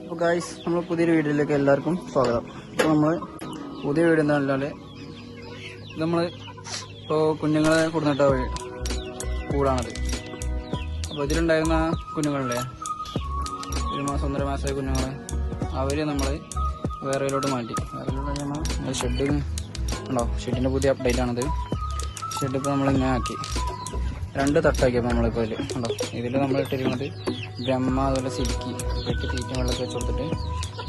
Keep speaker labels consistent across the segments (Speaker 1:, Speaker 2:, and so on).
Speaker 1: അപ്പോൾ ഗായ്സ്, നമ്മൾ പുതിയൊരു വീഡിയോയിലേക്ക് എല്ലാവർക്കും സ്വാഗതം. അപ്പോൾ നമ്മൾ പുതിയ വീഡിയോ എന്താ പറഞ്ഞാൽ, നമ്മൾ ഇപ്പോൾ കുഞ്ഞുങ്ങളെ കൊടുത്തിട്ട കൂടാണത്. അപ്പോൾ ഇതിലുണ്ടായിരുന്ന കുഞ്ഞുങ്ങളല്ലേ, 1 മാസം 1.5 മാസമായ കുഞ്ഞുങ്ങൾ, അവർ നമ്മൾ വേറെയിലോട്ട് മാറ്റി. വേറെയിലോട്ട് ഷെഡ് ഉണ്ടോ, ഷെഡിൻ്റെ പുതിയ അപ്ഡേറ്റ് ആണത്. ഷെഡ് ഇപ്പോൾ നമ്മളിങ്ങനെ ആക്കി 2 തട്ടാക്കിയപ്പോൾ നമ്മളിപ്പോൾ ഇതിൽ ഉണ്ടോ. ഇതിൽ നമ്മൾ ഇട്ടിരിക്കുന്നത് ബ്രഹ്മ, അതുപോലെ സിൽക്കി വെട്ടി തീറ്റ വെള്ളമൊക്കെ വെച്ച് കൊടുത്തിട്ട്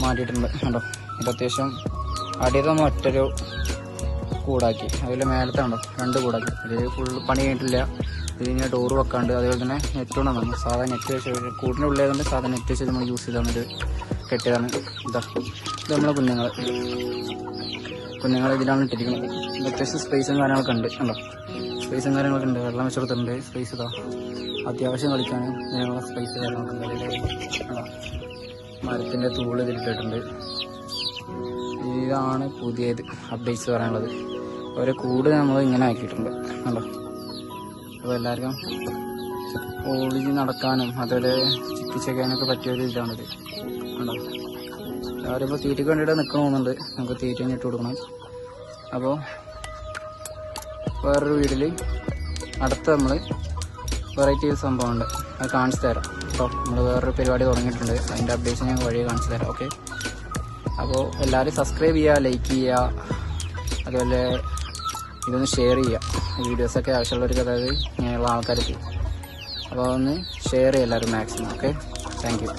Speaker 1: മാറ്റിയിട്ടുണ്ട് കണ്ടോ. ഇത് അത്യാവശ്യം അടിയത് നമ്മൾ ഒറ്റൊരു കൂടാക്കി. അതിൽ മേലത്തെ കണ്ടോ 2 കൂടാക്കി. ഇത് ഫുള്ള് പണി കഴിഞ്ഞിട്ടില്ല. ഇതിങ്ങനെ ഡോറ് വെക്കാണ്ട്, അതേപോലെ തന്നെ നെറ്റ് കൊണ്ടാണ് നമ്മൾ സാധാ നെറ്റ് വെച്ച് കൂടിൻ്റെ ഉള്ളിലായതുകൊണ്ട് സാധാ നെറ്റ് വെച്ച് നമ്മൾ യൂസ് ചെയ്താണ്. ഇത് കെട്ടിയതാണ്. ഇത് നമ്മളെ കുഞ്ഞുങ്ങൾ ഇതിലാണ് ഇട്ടിരിക്കുന്നത്. ഇത് അത്യാവശ്യം സ്പേസും കാര്യങ്ങളൊക്കെ ഉണ്ട് കണ്ടോ. സ്പേസും കാര്യങ്ങളൊക്കെ ഉണ്ട്. വെള്ളം വെച്ച് കൊടുത്തിട്ടുണ്ട്. സ്പേസ് ഇതാ അത്യാവശ്യം കളിക്കാനും ഇതിനുള്ള സ്പേസ് കാര്യങ്ങളൊക്കെ ഉണ്ട്. മരത്തിൻ്റെ തൂള് ഇതിലിട്ടിട്ടുണ്ട്. ഇതാണ് പുതിയത് അപ്ഡേറ്റ്സ് പറയാനുള്ളത്. ഓരോ കൂട് നമ്മൾ ഇങ്ങനെ ആക്കിയിട്ടുണ്ട് കണ്ടോ. അപ്പോൾ എല്ലാവർക്കും ഒളിഞ്ഞ് നടക്കാനും അതുപോലെ ചിക്കിച്ചേക്കാനൊക്കെ പറ്റിയൊരു ഇതാണിത് കണ്ടോ. എല്ലാവരും ഇപ്പോൾ തീറ്റയ്ക്ക് വേണ്ടിയിട്ട് നിൽക്കണമെന്നുണ്ട്. നമുക്ക് തീറ്റ ഇട്ട് കൊടുക്കണം. അപ്പോൾ വേറൊരു വീട്ടിൽ അടുത്ത നമ്മൾ വെറൈറ്റി സംഭവമുണ്ട്, അത് കാണിച്ചു തരാം. അപ്പോൾ നമ്മൾ വേറൊരു പരിപാടി തുടങ്ങിയിട്ടുണ്ട്. അതിൻ്റെ അപ്ഡേഷൻ ഞാൻ വഴി കാണിച്ചു തരാം. ഓക്കെ, അപ്പോൾ എല്ലാവരും സബ്സ്ക്രൈബ് ചെയ്യുക, ലൈക്ക് ചെയ്യുക, അതുപോലെ ഇതൊന്ന് ഷെയർ ചെയ്യുക. വീഡിയോസൊക്കെ ആവശ്യമുള്ളവർക്ക്, അതായത് ഇങ്ങനെയുള്ള ആൾക്കാർക്ക്. അപ്പോൾ ഒന്ന് ഷെയർ ചെയ്യുക എല്ലാവരും മാക്സിമം. Okay, thank you.